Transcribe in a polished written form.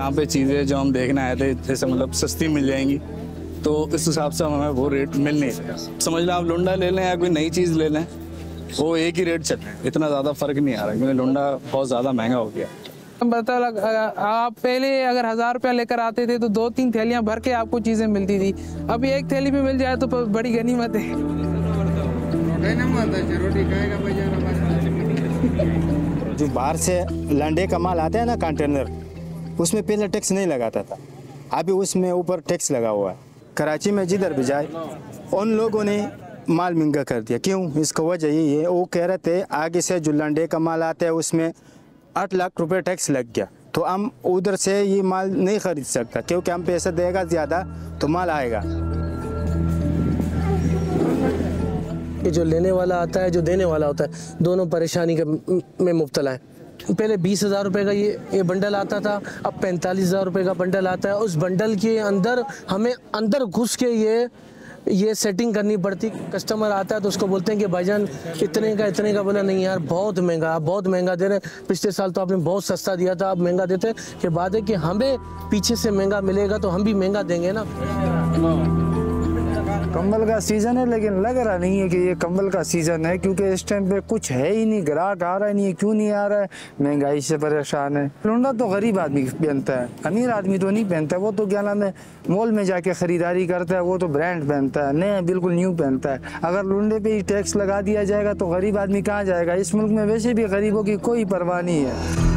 यहाँ पे चीज़ें जो हम देखने आए थे जैसे मतलब सस्ती मिल जाएंगी, तो इस हिसाब से हमें वो रेट मिल नहीं सका। समझ लो आप लुंडा ले लें या कोई नई चीज़ ले लें, वो एक ही रेट चल रहा है, इतना ज़्यादा फर्क नहीं आ रहा क्योंकि लुंडा बहुत ज़्यादा महंगा हो गया। पता लगा, आप पहले अगर 1000 रुपया लेकर आते थे तो 2-3 थैलियाँ भर के आपको चीज़ें मिलती थी। अभी एक थैली में मिल जाए तो बड़ी गनीमत है। जो बाहर से लंडे का माल आता है ना कंटेनर, उसमें पहले टैक्स नहीं लगाता था, अभी उसमें ऊपर टैक्स लगा हुआ है। कराची में जिधर भी जाए उन लोगों ने माल महंगा कर दिया। क्यों? इसका वजह यही है, वो कह रहे थे आगे से जो लंडे का माल आता है उसमें 8 लाख रुपए टैक्स लग गया, तो हम उधर से ये माल नहीं खरीद सकता क्योंकि हम पैसा देगा ज़्यादा तो माल आएगा। ये जो लेने वाला आता है, जो देने वाला होता है, दोनों परेशानी में मुब्तला है। पहले 20,000 रुपये का ये बंडल आता था, अब 45,000 रुपये का बंडल आता है। उस बंडल के अंदर हमें अंदर घुस के ये सेटिंग करनी पड़ती। कस्टमर आता है तो उसको बोलते हैं कि भाईजान इतने का, बोला नहीं यार बहुत महंगा, आप बहुत महंगा दे रहे हैं, पिछले साल तो आपने बहुत सस्ता दिया था, आप महंगा देते हैं। कि बात है कि हमें पीछे से महंगा मिलेगा तो हम भी महंगा देंगे ना। कंबल का सीज़न है लेकिन लग रहा नहीं है कि ये कंबल का सीज़न है, क्योंकि इस टाइम पे कुछ है ही नहीं, ग्राहक आ रहा ही नहीं है। क्यों नहीं आ रहा है? महंगाई से परेशान है। लुंडा तो गरीब आदमी पहनता है, अमीर आदमी तो नहीं पहनता है। वो तो क्या नाम है, मॉल में जाके ख़रीदारी करता है, वो तो ब्रांड पहनता है, नया बिल्कुल न्यू पहनता है। अगर लुंडे पे ही टैक्स लगा दिया जाएगा तो गरीब आदमी कहाँ जाएगा? इस मुल्क में वैसे भी गरीबों की कोई परवाह नहीं है।